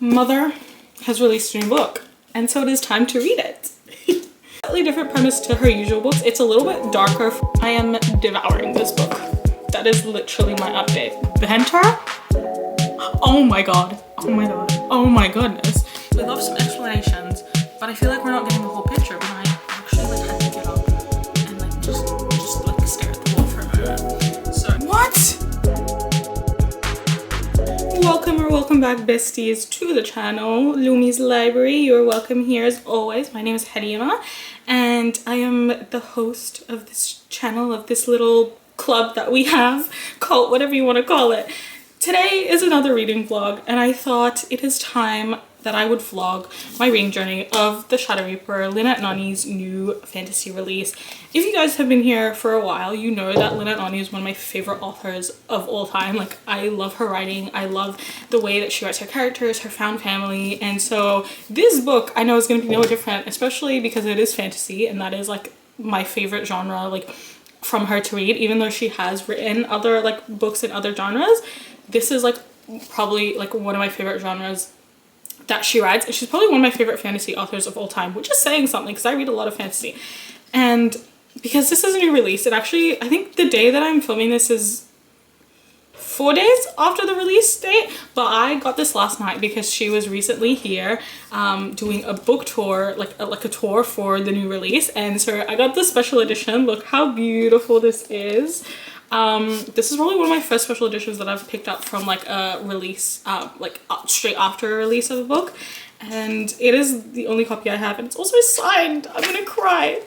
Mother has released a new book, and so it is time to read it. Slightly different premise to her usual books. It's a little bit darker. I am devouring this book. That is literally my update. Venter? Oh my god. Oh my god. Oh my goodness. We love some explanations, but I feel like we're not getting the whole picture when I actually like had to get up and like just like stare at the wall for a moment. So what? Welcome back, besties, to the channel Lumi's Library. You're welcome here as always. My name is Hedima and I am the host of this channel, of this little club that we have, cult, whatever you want to call it. Today is another reading vlog, and I thought it is time that I would vlog my reading journey of The Shadow Reaper, Lynette Noni's new fantasy release. If you guys have been here for a while, you know that Lynette Noni is one of my favorite authors of all time. Like, I love her writing. I love the way that she writes her characters, her found family. And so this book I know is going to be no different, especially because it is fantasy, and that is like my favorite genre, like from her to read. Even though she has written other like books in other genres, this is like probably like one of my favorite genres that she writes, and she's probably one of my favorite fantasy authors of all time, which is saying something because I read a lot of fantasy. And because this is a new release, it actually, I think the day that I'm filming this is 4 days after the release date, but I got this last night because she was recently here doing a book tour, like a tour for the new release, and so I got the special edition. Look how beautiful this is. This is probably one of my first special editions that I've picked up from like a release, straight after a release of a book, and it is the only copy I have, and it's also signed. I'm gonna cry.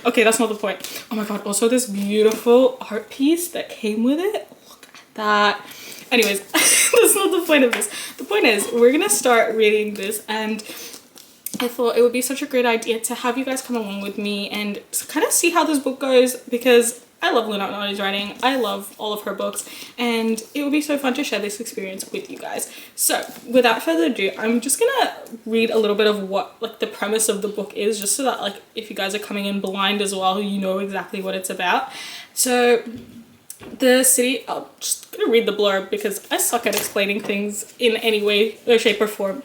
Okay, that's not the point. Oh my god, also this beautiful art piece that came with it. Look at that. Anyways, that's not the point of this. The point is we're gonna start reading this, and I thought it would be such a great idea to have you guys come along with me and kind of see how this book goes, because I love Lynette Noni's writing. I love all of her books, and it would be so fun to share this experience with you guys. So without further ado, I'm just gonna read a little bit of what like the premise of the book is, just so that like if you guys are coming in blind as well, you know exactly what it's about. So the city, I'm just gonna read the blurb because I suck at explaining things in any way or shape or form.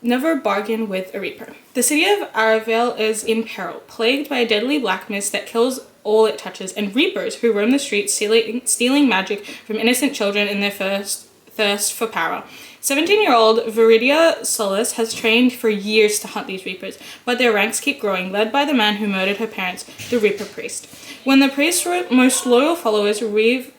Never bargain with a reaper. The city of Aravale is in peril, plagued by a deadly black mist that kills all it touches, and reapers who roam the streets stealing magic from innocent children in their thirst for power. 17-year-old Viridia Solis has trained for years to hunt these reapers, but their ranks keep growing, led by the man who murdered her parents, the Reaper Priest. When the priest's most loyal followers, Reeve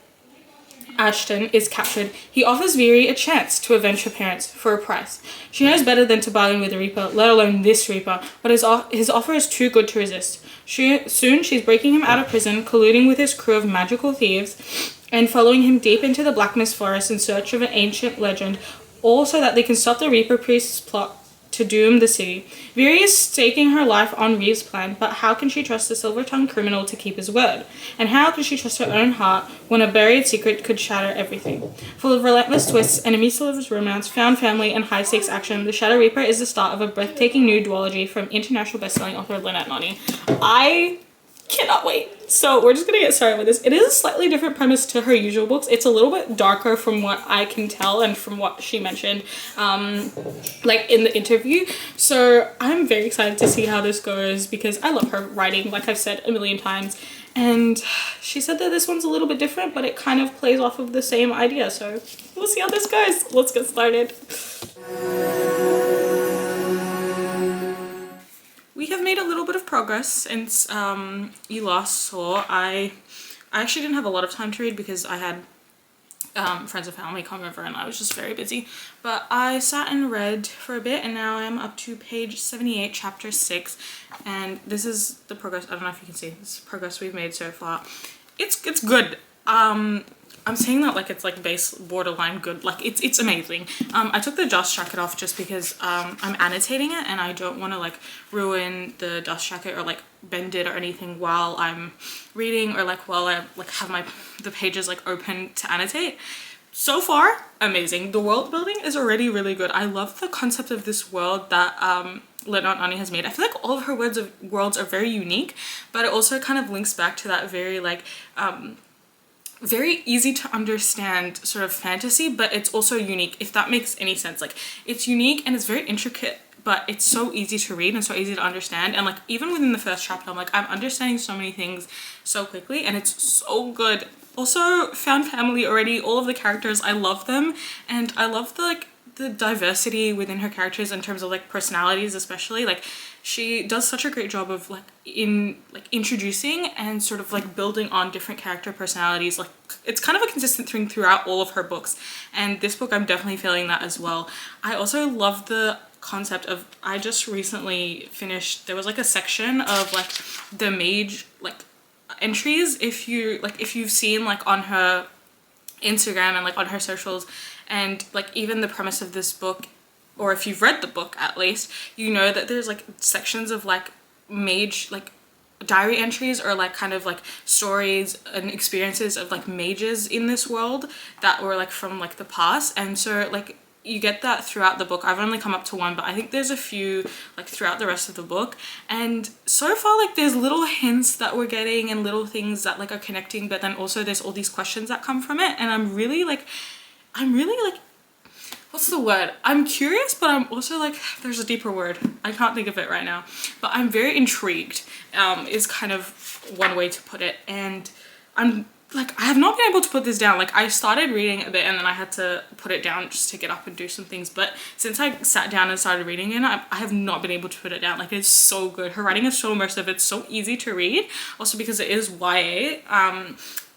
Ashton, is captured, he offers Viri a chance to avenge her parents for a price. She knows better than to bargain with a Reaper, let alone this Reaper, but his offer is too good to resist. Soon she's breaking him out of prison, colluding with his crew of magical thieves, and following him deep into the Black Mist Forest in search of an ancient legend, all so that they can stop the Reaper Priest's plot to doom the city. Viri is staking her life on Reeve's plan, but how can she trust the silver-tongued criminal to keep his word? And how can she trust her own heart when a buried secret could shatter everything? Full of relentless twists, enemies to lovers romance, found family, and high-stakes action, The Shadow Reaper is the start of a breathtaking new duology from international best-selling author Lynette Noni. I cannot wait. So we're just gonna get started with this. It is a slightly different premise to her usual books. It's a little bit darker from what I can tell and from what she mentioned like in the interview. So I'm very excited to see how this goes because I love her writing, like I've said a million times. And she said that this one's a little bit different, but it kind of plays off of the same idea. So we'll see how this goes. Let's get started. We have made a little bit of progress since you last saw. I actually didn't have a lot of time to read because I had friends and family come over and I was just very busy. But I sat and read for a bit, and now I'm up to page 78, chapter 6. And this is the progress. I don't know if you can see this progress we've made so far. It's good. I'm saying that like it's like base borderline good, like it's amazing. I took the dust jacket off just because I'm annotating it and I don't want to like ruin the dust jacket or like bend it or anything while I'm reading, or like while I like have the pages like open to annotate. So far, amazing. The world building is already really good. I love the concept of this world that Lynette Noni has made. I feel like all of her worlds are very unique, but it also kind of links back to that very like very easy to understand sort of fantasy, but it's also unique, if that makes any sense. Like, it's unique and it's very intricate, but it's so easy to read and so easy to understand. And like, even within the first chapter, I'm like, I'm understanding so many things so quickly, and it's so good. Also, found family already, all of the characters, I love them, and I love the like the diversity within her characters in terms of like personalities, especially. Like, she does such a great job of like introducing and sort of like building on different character personalities. Like, it's kind of a consistent thing throughout all of her books, and this book I'm definitely feeling that as well. I also love the concept of, I just recently finished, there was like a section of like the mage like entries, if you've seen like on her Instagram and like on her socials, and like even the premise of this book, or if you've read the book at least, you know that there's like sections of like mage like diary entries, or like kind of like stories and experiences of like mages in this world that were like from like the past. And so like you get that throughout the book. I've only come up to one, but I think there's a few like throughout the rest of the book, and so far like there's little hints that we're getting and little things that like are connecting, but then also there's all these questions that come from it. And I'm really like what's the word? I'm curious, but I'm also like, there's a deeper word. I can't think of it right now, but I'm very intrigued, is kind of one way to put it. And I'm like, I have not been able to put this down. Like, I started reading a bit and then I had to put it down just to get up and do some things. But since I sat down and started reading it, I have not been able to put it down. Like, it's so good. Her writing is so immersive. It's so easy to read. Also because it is YA.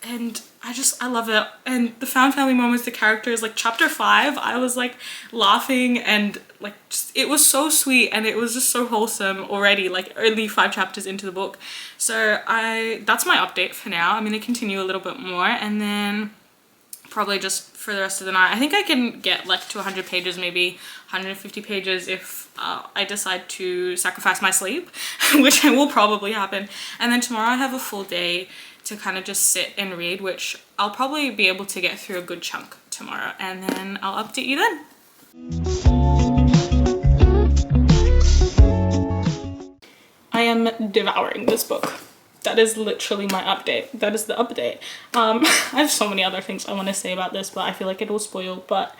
And I love it. And the found family moments, the characters, like chapter 5, I was like laughing, and like just, it was so sweet, and it was just so wholesome already, like only 5 chapters into the book. So that's my update for now. I'm going to continue a little bit more, and then probably just for the rest of the night, I think I can get like to 100 pages, maybe 150 pages if I decide to sacrifice my sleep, which will probably happen. And then tomorrow I have a full day to kind of just sit and read, which I'll probably be able to get through a good chunk tomorrow, and then I'll update you then. I am devouring this book. That is literally my update. That is the update. I have so many other things I want to say about this, but I feel like it will spoil. But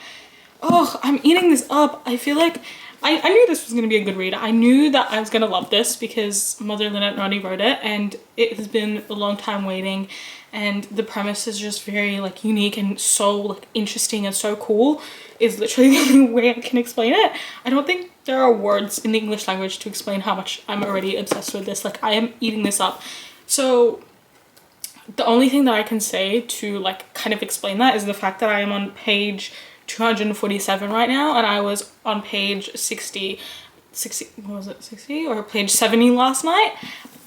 oh, I'm eating this up. I feel like I knew this was going to be a good read. I knew that I was going to love this because Mother Lynette Noni wrote it, and it has been a long time waiting, and the premise is just very like unique and so like interesting and so cool, is literally the only way I can explain it. I don't think there are words in the English language to explain how much I'm already obsessed with this. Like, I am eating this up. So the only thing that I can say to like kind of explain that is the fact that I am on page 247 right now, and I was on page 60, what was it, 60 or page 70 last night.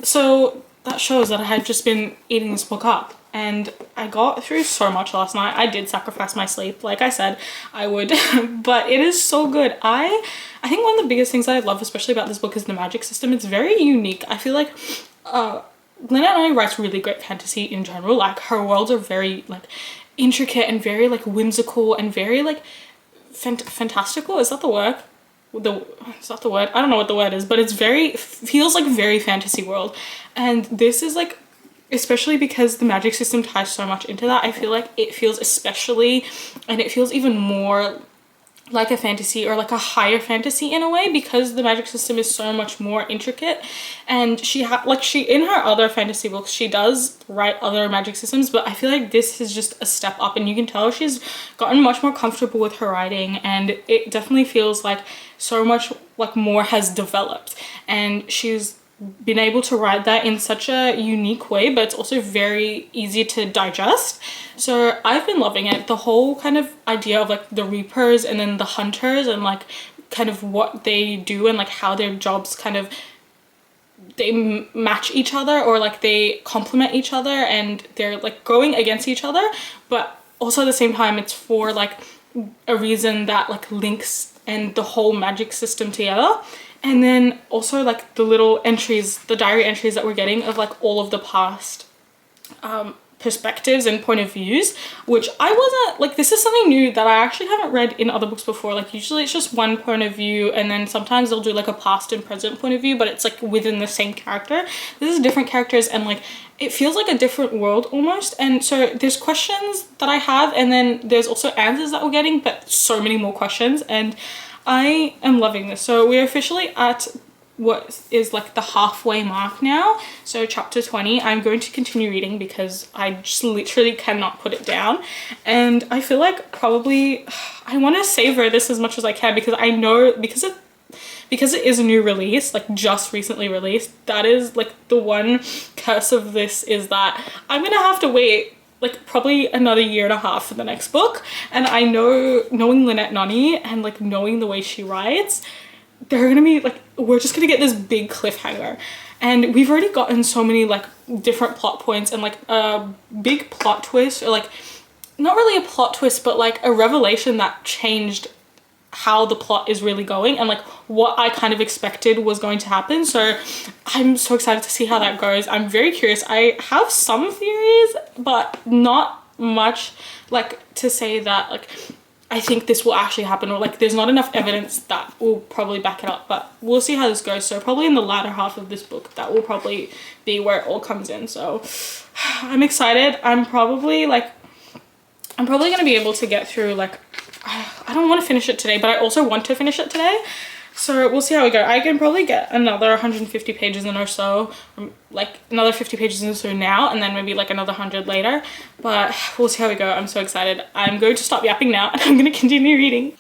So that shows that I had just been eating this book up, and I got through so much last night. I did sacrifice my sleep, like I said I would, but it is so good. I think one of the biggest things that I love especially about this book is the magic system. It's very unique. I feel like Lynette Noni writes really great fantasy in general. Like, her worlds are very like intricate and very like whimsical and very like fantastical. Is that the word? Is that the word? I don't know what the word is, but it's feels like very fantasy world. And this is like, especially because the magic system ties so much into that, I feel like it feels especially, and it feels even more like a fantasy, or like a higher fantasy in a way, because the magic system is so much more intricate. And she in her other fantasy books, she does write other magic systems, but I feel like this is just a step up, and you can tell she's gotten much more comfortable with her writing, and it definitely feels like so much like more has developed, and she's been able to write that in such a unique way, but it's also very easy to digest. So I've been loving it. The whole kind of idea of like the reapers and then the hunters, and like kind of what they do, and like how their jobs kind of, they match each other, or like they complement each other, and they're like going against each other, but also at the same time it's for like a reason that like links and the whole magic system together. And then also like the little entries, the diary entries that we're getting of like all of the past perspectives and point of views, which I wasn't like, this is something new that I actually haven't read in other books before. Like usually it's just one point of view, and then sometimes they'll do like a past and present point of view, but it's like within the same character. This is different characters, and like it feels like a different world almost. And so there's questions that I have, and then there's also answers that we're getting, but so many more questions, and I am loving this. So we're officially at what is like the halfway mark now, so chapter 20. I'm going to continue reading because I just literally cannot put it down, and I feel like probably I want to savor this as much as I can, because I know because it is a new release, like just recently released, that is like the one curse of this, is that I'm gonna have to wait like probably another year and a half for the next book. And I know, knowing Lynette Noni and like knowing the way she writes, they're gonna be like, we're just gonna get this big cliffhanger, and we've already gotten so many like different plot points and like a big plot twist, or like not really a plot twist, but like a revelation that changed how the plot is really going, and like what I kind of expected was going to happen. So I'm so excited to see how that goes. I'm very curious. I have some theories, but not much like to say that like I think this will actually happen, or like there's not enough evidence that will probably back it up, but we'll see how this goes. So probably in the latter half of this book, that will probably be where it all comes in. So I'm excited. I'm probably going to be able to get through, like, I don't want to finish it today, but I also want to finish it today. So we'll see how we go. I can probably get another 150 pages in or so, like another 50 pages in or so now, and then maybe like another 100 later, but we'll see how we go. I'm so excited. I'm going to stop yapping now and I'm going to continue reading.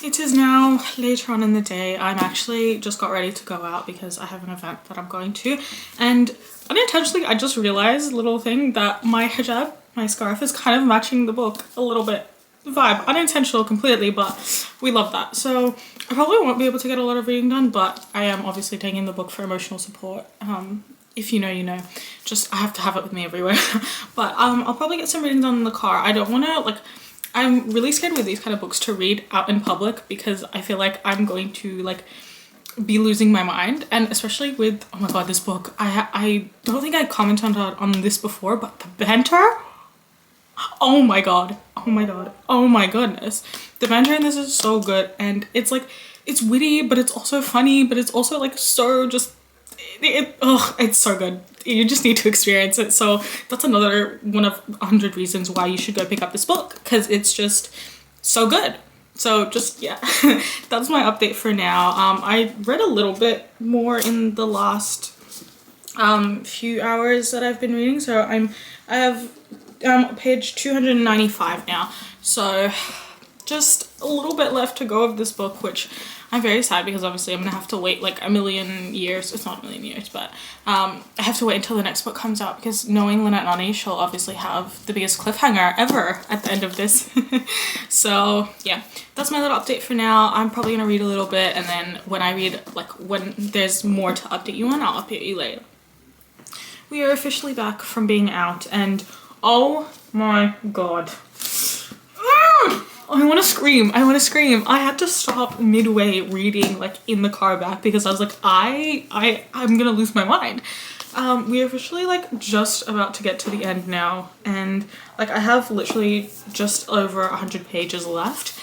It is now later on in the day. I'm actually just got ready to go out because I have an event that I'm going to, and unintentionally I just realized, little thing, that my hijab, my scarf, is kind of matching the book a little bit. Vibe, unintentional completely, but we love that. So I probably won't be able to get a lot of reading done, but I am obviously taking the book for emotional support. If you know, you know. Just I have to have it with me everywhere. But I'll probably get some reading done in the car. I don't want to, like, I'm really scared with these kind of books to read out in public, because I feel like I'm going to like be losing my mind. And especially with, oh my god, this book, I don't think I commented on this before, but the banter, oh my god, oh my god, oh my goodness, the banter in this is so good. And it's like, it's witty, but it's also funny, but it's also like so just it's so good. You just need to experience it. So that's another one of 100 reasons why you should go pick up this book, because it's just so good. So just, yeah, that's my update for now. I read a little bit more in the last few hours that I've been reading. So I have page 295 now, so just a little bit left to go of this book, which I'm very sad, because obviously I'm gonna have to wait like a million years. It's not a million years, but I have to wait until the next book comes out, because knowing Lynette Noni, she'll obviously have the biggest cliffhanger ever at the end of this. So yeah, that's my little update for now. I'm probably gonna read a little bit, and then when I read, like when there's more to update you on, I'll update you later. We are officially back from being out, and oh my god. I want to scream. I want to scream. I had to stop midway reading, like in the car back, because I was like, I'm gonna lose my mind. We're officially like just about to get to the end now, and like I have literally just over 100 pages left.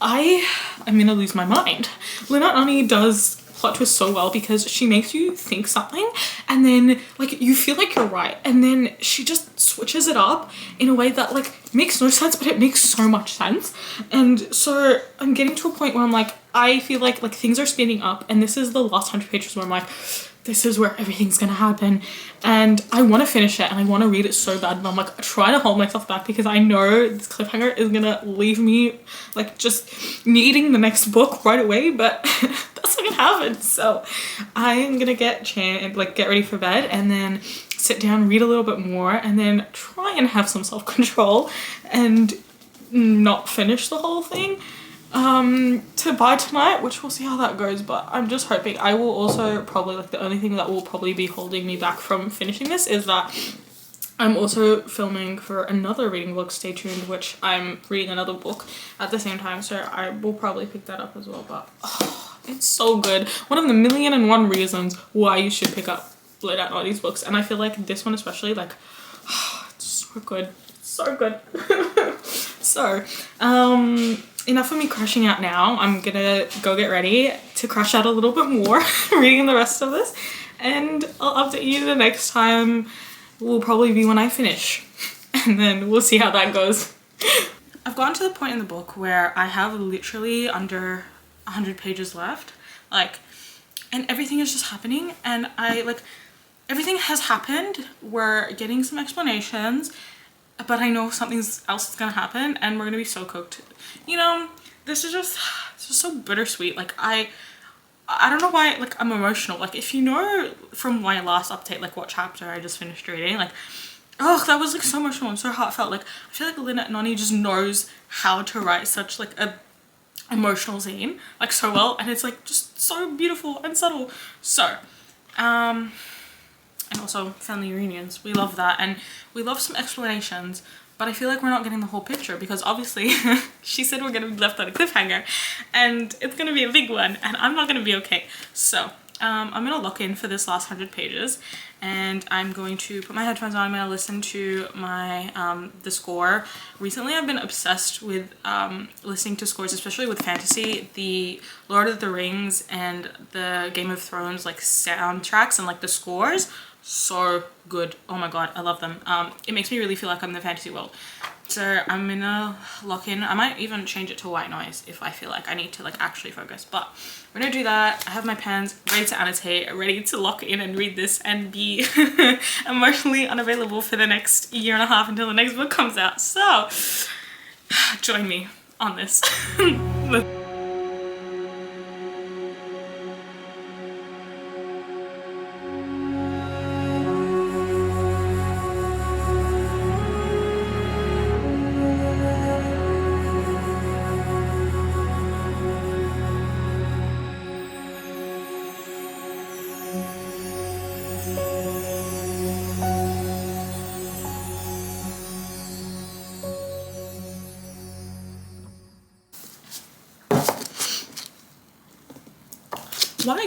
I'm gonna lose my mind. Lynette Noni does plot twist so well, because she makes you think something, and then like you feel like you're right, and then she just switches it up in a way that like makes no sense, but it makes so much sense. And so I'm getting to a point where I'm like, I feel like things are speeding up, and this is the last 100 pages where I'm like, this is where everything's gonna happen, and I want to finish it and I want to read it so bad, but I'm like trying to hold myself back, because I know this cliffhanger is gonna leave me like just needing the next book right away, but that's not gonna happen. So I'm gonna get ready for bed, and then sit down, read a little bit more, and then try and have some self-control and not finish the whole thing to buy tonight, which we'll see how that goes. But I'm just hoping. I will also probably, like, the only thing that will probably be holding me back from finishing this is that I'm also filming for another reading vlog. Stay tuned, which I'm reading another book at the same time, so I will probably pick that up as well. But it's so good. One of the 1,000,001 reasons why you should pick up Lynette Noni's books, and I feel like this one especially, like, it's so so good, so good. So, enough of me crashing out now. I'm gonna go get ready to crash out a little bit more reading the rest of this, and I'll update you the next time. Will probably be when I finish, and then we'll see how that goes. I've gotten to the point in the book where I have literally under 100 pages left, like, and everything is just happening, and everything has happened. We're getting some explanations, but I know something else is gonna happen, and we're gonna be so cooked. You know, this is just so bittersweet. Like, I don't know why, like, I'm emotional. Like, if you know from my last update, like, what chapter I just finished reading, like, oh, that was like so emotional and so heartfelt. Like, I feel like Lynette Noni just knows how to write such like a emotional scene, like, so well, and it's like just so beautiful and subtle. So, and also family reunions, we love that, and we love some explanations, but I feel like we're not getting the whole picture because obviously she said we're gonna be left on a cliffhanger, and it's gonna be a big one, and I'm not gonna be okay. So I'm gonna lock in for this last 100 pages, and I'm going to put my headphones on. I'm gonna listen to my the score. Recently I've been obsessed with listening to scores, especially with fantasy. The Lord of the Rings and the Game of Thrones like soundtracks and like the scores, so good. Oh my god, I love them. It makes me really feel like I'm in the fantasy world. So I'm gonna lock in. I might even change it to white noise if I feel like I need to like actually focus, but we're gonna do that. I have my pens ready to annotate, ready to lock in and read this and be emotionally unavailable for the next year and a half until the next book comes out. So join me on this.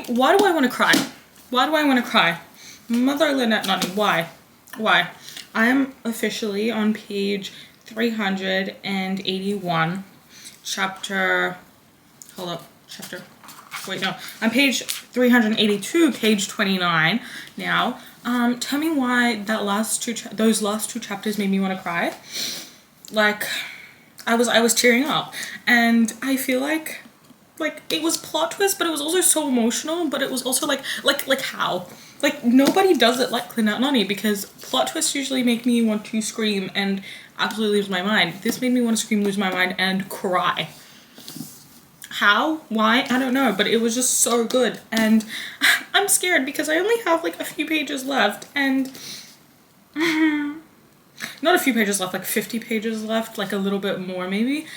Why do I want to cry? Why do I want to cry? Mother Lynette Noni, why? Why? I am officially on page 381, chapter, hold up, chapter, wait, no, I'm page 382, page 29 now. Tell me why that those last two chapters made me want to cry. Like, I was tearing up, and I feel like it was plot twist, but it was also so emotional, but it was also like how? Like, nobody does it like Lynette Noni, because plot twists usually make me want to scream and absolutely lose my mind. This made me want to scream, lose my mind, and cry. How? Why? I don't know, but it was just so good, and I'm scared because I only have like a few pages left, and not a few pages left, like 50 pages left, like a little bit more maybe.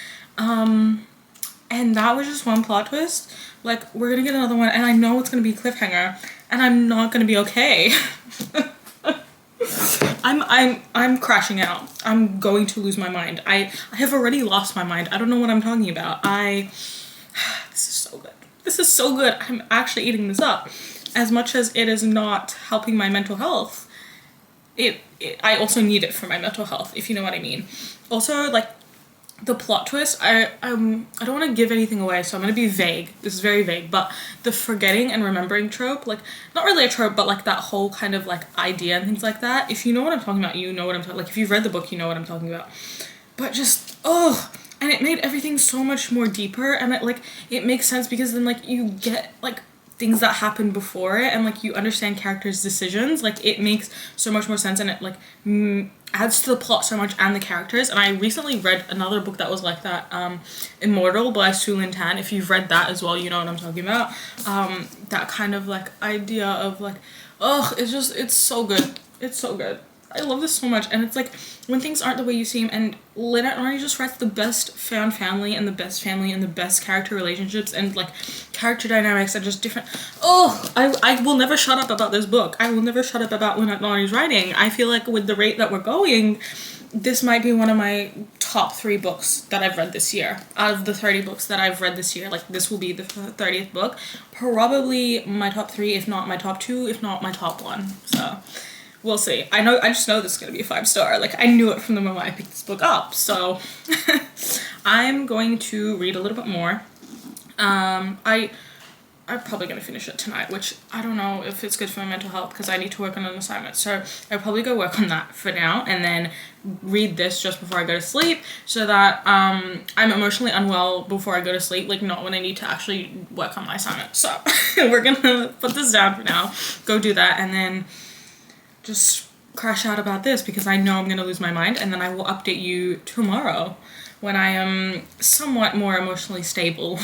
And that was just one plot twist. Like, we're gonna get another one, and I know it's gonna be a cliffhanger, and I'm not gonna be okay. I'm crashing out. I'm going to lose my mind. I have already lost my mind. I don't know what I'm talking about. This is so good. This is so good. I'm actually eating this up. As much as it is not helping my mental health, I also need it for my mental health, if you know what I mean. Also, like, the plot twist, I don't want to give anything away, so I'm going to be vague. This is very vague, but the forgetting and remembering trope, like, not really a trope, but like that whole kind of like idea and things like that. If you know what I'm talking about, you know what I'm talking, like, if you've read the book, you know what I'm talking about. But just, oh, and it made everything so much more deeper, and it makes sense because then like you get like things that happened before it, and like you understand characters' decisions. Like, it makes so much more sense, and it like adds to the plot so much and the characters. And I recently read another book that was like that, Immortal by Su Lin Tan. If you've read that as well, you know what I'm talking about. That kind of like idea of like, oh, it's so good. It's so good. I love this so much, and it's like when things aren't the way you see them, and Lynette Noni just writes the best found family and the best character relationships and like character dynamics and just different. Oh, I will never shut up about this book. I will never shut up about Lynette Noni's writing. I feel like with the rate that we're going, this might be one of my top 3 books that I've read this year. Out of the 30 books that I've read this year, like, this will be the 30th book. Probably my top 3, if not my top 2, if not my top 1. So we'll see. I just know this is gonna be a 5-star. Like, I knew it from the moment I picked this book up. So I'm going to read a little bit more. I'm probably going to finish it tonight, which I don't know if it's good for my mental health because I need to work on an assignment. So I'll probably go work on that for now and then read this just before I go to sleep so that I'm emotionally unwell before I go to sleep, like not when I need to actually work on my assignment. So we're going to put this down for now, go do that, and then just crash out about this because I know I'm going to lose my mind, and then I will update you tomorrow when I am somewhat more emotionally stable.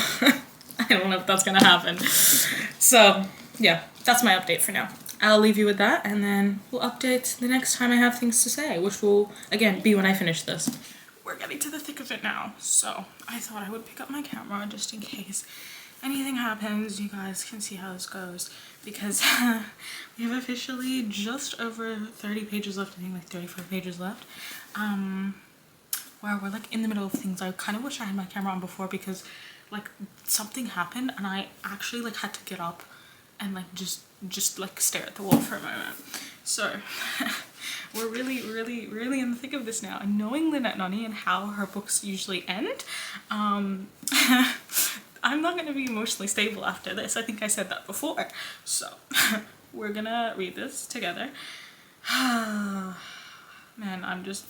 I don't know if that's gonna happen. So yeah, that's my update for now. I'll leave you with that, and then we'll update the next time I have things to say, which will again be when I finish this. We're getting to the thick of it now, so I thought I would pick up my camera just in case anything happens. You guys can see how this goes, because we have officially just over 30 pages left. I think like 35 pages left. Wow, we're like in the middle of things. I kind of wish I had my camera on before, because like something happened and I actually like had to get up and like just like stare at the wall for a moment. So we're really in the thick of this now, and knowing Lynette Noni and how her books usually end, I'm not going to be emotionally stable after this. I think I said that before. So we're gonna read this together. Man, I'm just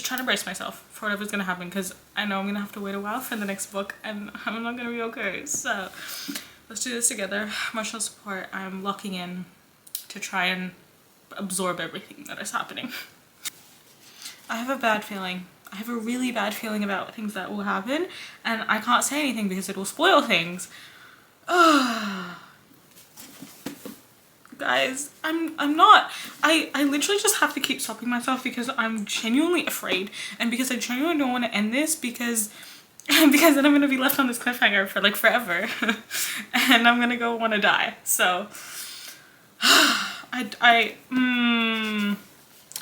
trying to brace myself for whatever's gonna happen, because I know I'm gonna have to wait a while for the next book and I'm not gonna be okay. So let's do this together. Emotional support. I'm locking in to try and absorb everything that is happening. I have a bad feeling. I have a really bad feeling about things that will happen, and I can't say anything because it will spoil things. Guys, I'm not. I literally just have to keep stopping myself because I'm genuinely afraid, and because I genuinely don't want to end this, because then I'm gonna be left on this cliffhanger for like forever and I'm gonna go want to die. So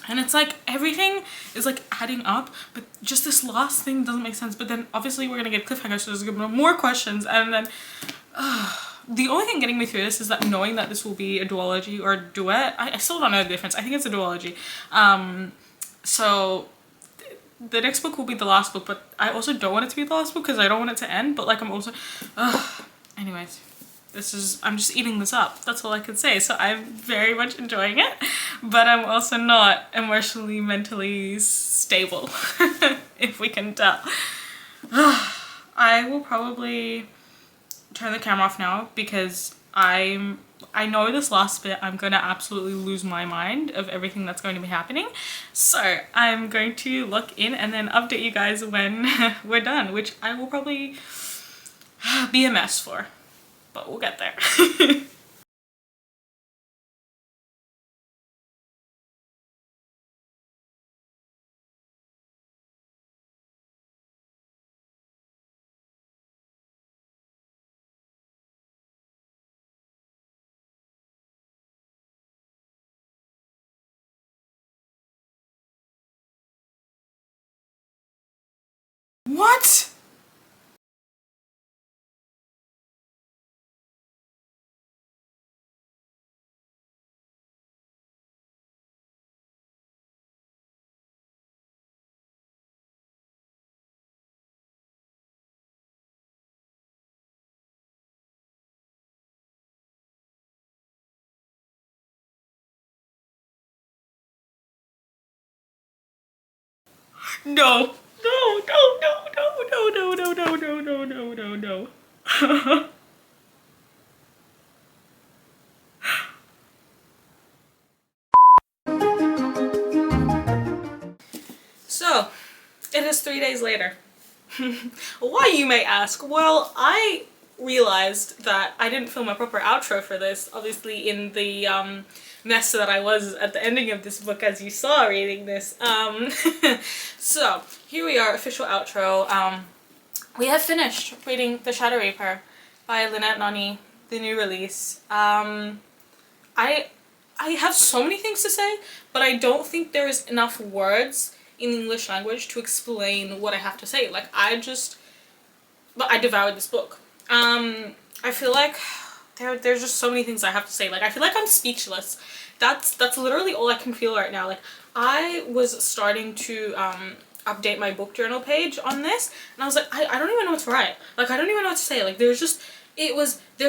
and it's like everything is like adding up, but just this last thing doesn't make sense. But then obviously we're gonna get cliffhanger, so there's gonna be more questions, and then the only thing getting me through this is that knowing that this will be a duology or a duet. I still don't know the difference. I think it's a duology. So the next book will be the last book, but I also don't want it to be the last book because I don't want it to end. But like I'm also anyways, I'm just eating this up. That's all I can say. So I'm very much enjoying it, but I'm also not emotionally, mentally stable, if we can tell. I will probably turn the camera off now because I know this last bit I'm gonna absolutely lose my mind of everything that's going to be happening. So I'm going to look in and then update you guys when we're done, which I will probably be a mess for, but we'll get there. What? No. No, no, no, no, no, no, no, no, no, no, no, no, no. So, it is 3 days later. Why, you may ask? Well, I realized that I didn't film a proper outro for this, obviously in the mess that I was at the ending of this book, as you saw reading this. So, here we are, official outro. We have finished reading The Shadow Reaper by Lynette Noni, the new release. I have so many things to say, but I don't think there is enough words in the English language to explain what I have to say. Like, but I devoured this book. I feel like there's just so many things I have to say. Like, I feel like I'm speechless. That's literally all I can feel right now. Like, I was starting to update my book journal page on this, and I was like, I don't even know what to write. Like, I don't even know what to say. Like, there's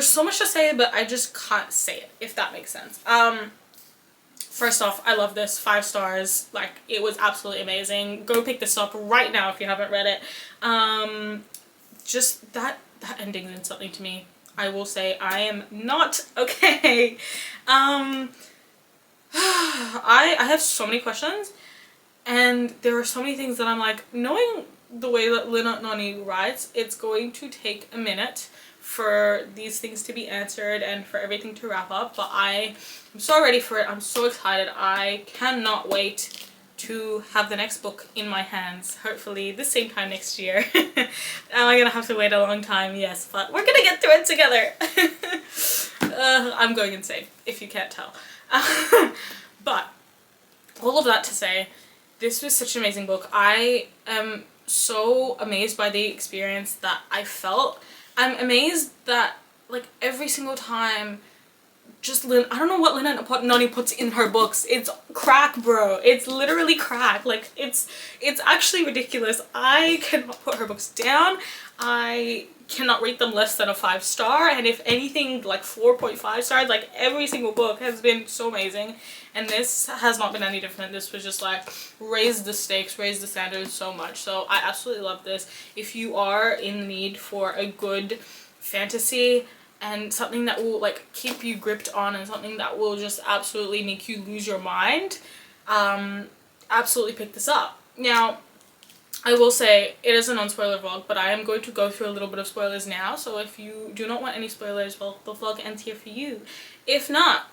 so much to say, but I just can't say it, if that makes sense. First off, I love this. 5 stars. Like, it was absolutely amazing. Go pick this up right now if you haven't read it. Just that ending meant something to me. I will say I am not okay. I have so many questions, and there are so many things that I'm like, knowing the way that Lynette Noni writes, it's going to take a minute for these things to be answered and for everything to wrap up, but I'm so ready for it. I'm so excited. I cannot wait to have the next book in my hands, hopefully the same time next year. Am I gonna have to wait a long time? Yes, but we're gonna get through it together. I'm going insane, if you can't tell. But all of that to say, this was such an amazing book. I am so amazed by the experience that I felt. I'm amazed that, like, every single time, I don't know what Lynette Noni puts in her books. It's crack, bro. It's literally crack. Like, it's actually ridiculous. I cannot put her books down. I cannot rate them less than a 5 star, and if anything, like 4.5 stars. Like, every single book has been so amazing, and this has not been any different. This was just like, raise the stakes, raise the standards so much. So I absolutely love this. If you are in need for a good fantasy and something that will, like, keep you gripped on, and something that will just absolutely make you lose your mind, absolutely pick this up. Now, I will say it is a non-spoiler vlog, but I am going to go through a little bit of spoilers now, so if you do not want any spoilers, well, the vlog ends here for you. If not,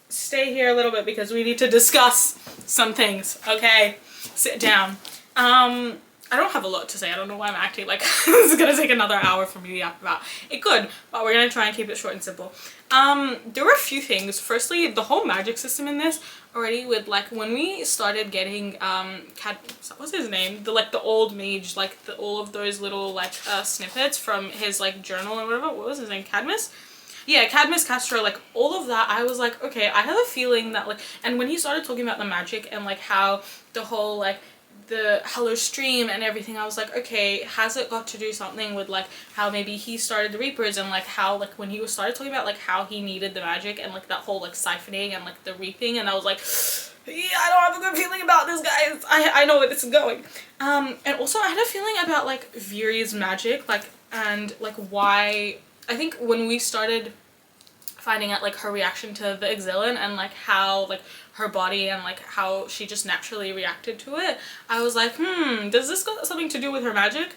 stay here a little bit because we need to discuss some things, okay? Sit down. I don't have a lot to say. I don't know why I'm acting like this is gonna take another hour for me to yap about. It could, but we're gonna try and keep it short and simple. There were a few things. Firstly, the whole magic system in this already, with, like, when we started getting what's his name? The old mage, like, all of those little, like, snippets from his, like, journal or whatever. What was his name? Cadmus? Yeah, Cadmus Castro, like, all of that, I was like, okay, I have a feeling that, like, and when he started talking about the magic and, like, how the whole, like, the Hello Stream and everything, I was like, okay, has it got to do something with, like, how maybe he started the Reapers, and, like, how, like, when he started talking about, like, how he needed the magic and, like, that whole, like, siphoning and, like, the reaping, and I was like, yeah, I don't have a good feeling about this, guys. I know where this is going. And also I had a feeling about, like, Viri's magic, like, and, like, why, I think when we started finding out, like, her reaction to the Exilin and, like, how, like, her body and, like, how she just naturally reacted to it, I was like, does this got something to do with her magic?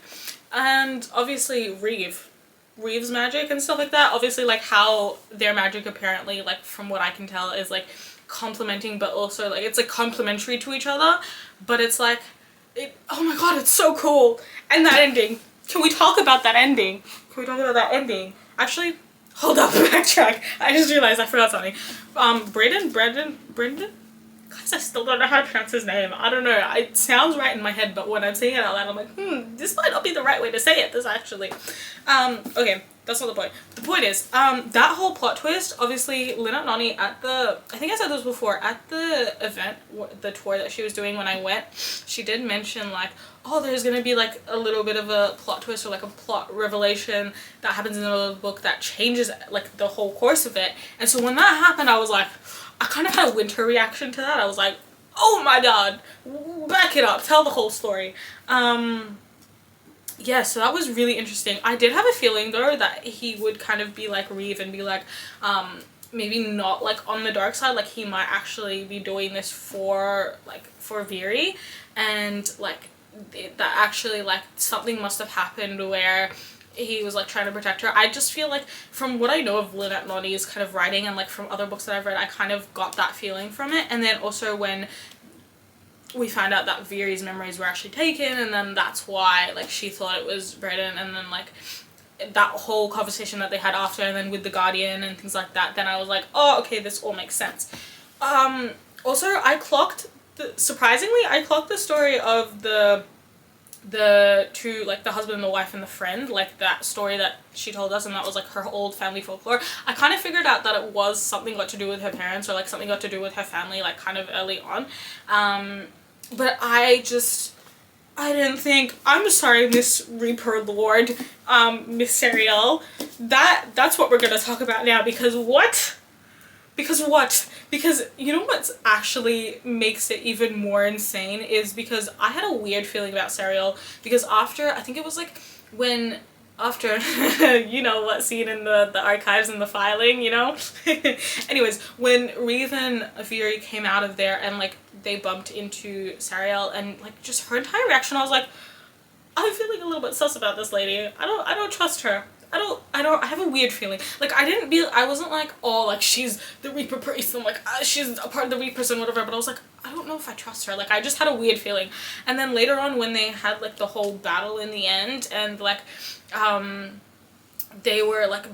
And obviously Reeve's magic and stuff like that, obviously, like, how their magic apparently, like, from what I can tell, is, like, complementing, but also, like, it's, like, complementary to each other, but it's like, oh my god, it's so cool. And that ending, can we talk about that ending? Can we talk about that ending? Actually, hold up, backtrack. I just realized I forgot something. Brendan? Guys, I still don't know how to pronounce his name. I don't know. It sounds right in my head, but when I'm saying it out loud, I'm like, this might not be the right way to say it, this actually. Okay, that's not the point. The point is, that whole plot twist, obviously, Lynette Noni at the, I think I said this before, at the event, the tour that she was doing when I went, she did mention, like, oh, there's gonna be, like, a little bit of a plot twist or, like, a plot revelation that happens in the middle of the book that changes, like, the whole course of it. And so when that happened, I was like, I kind of had a winter reaction to that. I was like, oh my god, back it up, tell the whole story. Yeah, so that was really interesting. I did have a feeling, though, that he would kind of be like Reeve and be like, maybe not, like, on the dark side, like, he might actually be doing this for, like, for Viri, and, like, that actually, like, something must have happened where he was, like, trying to protect her. I just feel like, from what I know of Lynette Noni's kind of writing and, like, from other books that I've read, I kind of got that feeling from it. And then also when we found out that Viri's memories were actually taken, and then that's why, like, she thought it was Brendan, and then, like, that whole conversation that they had after, and then with the Guardian and things like that, then I was like, oh, okay, this all makes sense. Also, surprisingly, I clocked the story of the the two, like the husband and the wife and the friend, like that story that she told us, and that was like her old family folklore. I kind of figured out that it was something got to do with her parents, or like something got to do with her family, like kind of early on. But I didn't think, I'm sorry, Miss Reaper Lord, Miss Serial, that's what we're gonna talk about now, because what? Because you know what's actually makes it even more insane is because I had a weird feeling about Serial, because after, I think it was like when, after, you know what scene in the archives and the filing, you know? Anyways, when Reeve and Fury came out of there and like they bumped into Serial, and like just her entire reaction, I was like, I'm feeling a little bit sus about this lady. I don't trust her. I have a weird feeling. Like, I wasn't like, oh, like, she's the Reaper priest, and like, she's a part of the Reapers and whatever, but I was like, I don't know if I trust her. Like, I just had a weird feeling. And then later on, when they had, like, the whole battle in the end, and, like, they were, like,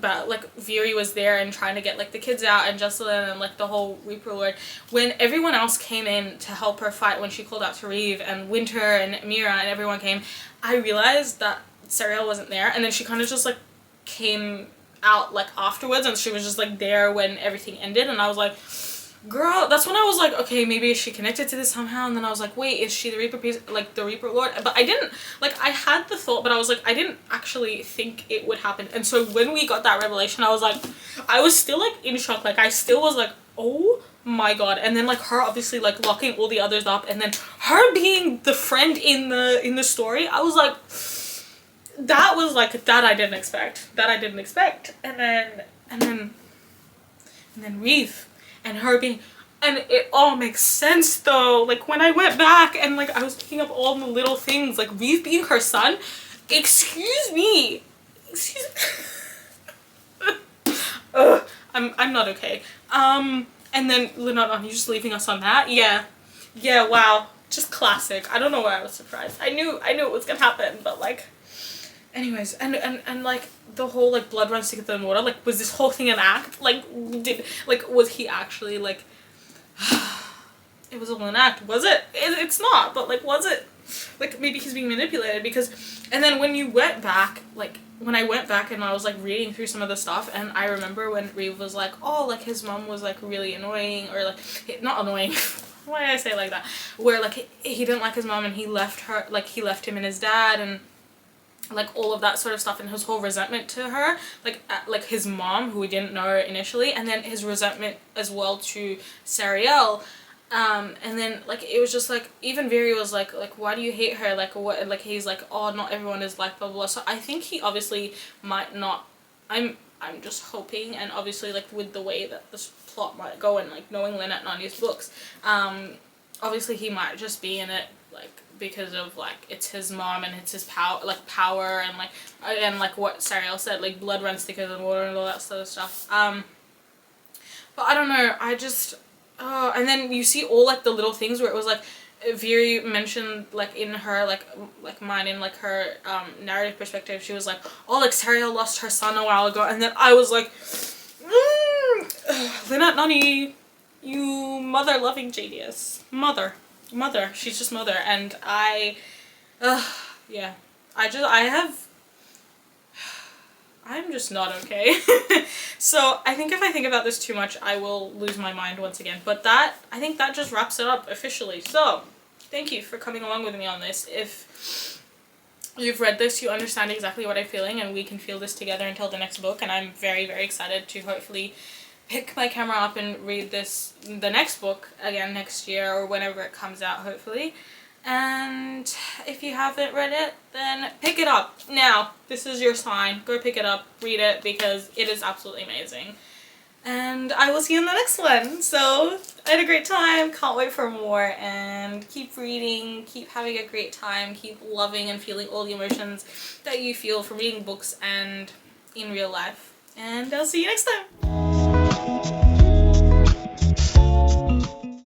Viri was there and trying to get, like, the kids out, and Jocelyn and, like, the whole Reaper Lord, when everyone else came in to help her fight, when she called out to Reeve, and Winter and Mira and everyone came, I realized that Serial wasn't there, and then she kind of just, like, came out like afterwards, and she was just like there when everything ended, and I was like, girl, that's when I was like, okay, maybe is she connected to this somehow? And then I was like, wait, is she the Reaper piece, like the Reaper Lord? But I didn't, like, I had the thought, but I was like, I didn't actually think it would happen. And so when we got that revelation, I was like, I was still like in shock. Like, I still was like, oh my god. And then like her obviously like locking all the others up, and then her being the friend in the story, I was like, that was like, that I didn't expect. And then Reeve and her being, and it all makes sense though. Like, when I went back and like I was picking up all the little things, like Reeve being her son, excuse me. I'm not okay. And then Lynette Noni just leaving us on that. Yeah, wow, just classic. I don't know why I was surprised. I knew it was gonna happen, but like, anyways, and like the whole like blood runs thicker than water, like, was this whole thing an act? Like, was he actually like, it was all an act, was it? It's not, but like, was it? Like, maybe he's being manipulated, because, and then when you went back, like, when I went back and I was like reading through some of the stuff, and I remember when Reeve was like, oh, like his mom was like really annoying, or like, not annoying, why did I say it like that, where like he didn't like his mom and he left her, like he left him and his dad, and like all of that sort of stuff, and his whole resentment to her, like his mom, who we didn't know initially, and then his resentment as well to Sariel, and then like it was just like, even Viri was like why do you hate her, like what, like he's like, oh, not everyone is like blah blah. So I think he obviously might not, I'm just hoping, and obviously like with the way that this plot might go, and like knowing Lynette Noni's books, obviously he might just be in it like because of like it's his mom and it's his power and like what Sariel said, like blood runs thicker than water and all that sort of stuff. But I don't know, I just, and then you see all like the little things where it was like Viri mentioned, like in her like mine, in like her narrative perspective, she was like, oh, like Sariel lost her son a while ago, and then I was like, Lynette Noni, you mother loving genius, mother, she's just mother. And yeah, I'm just not okay. So I think if I think about this too much, I will lose my mind once again. But I think that just wraps it up officially. So thank you for coming along with me on this. If you've read this, you understand exactly what I'm feeling, and we can feel this together until the next book. And I'm very, very excited to hopefully pick my camera up and read the next book again next year, or whenever it comes out, hopefully. And if you haven't read it, then pick it up now. This is your sign. Go pick it up, read it, because it is absolutely amazing. And I will see you in the next one. So I had a great time, can't wait for more, and keep reading, keep having a great time, keep loving and feeling all the emotions that you feel from reading books and in real life. And I'll see you next time.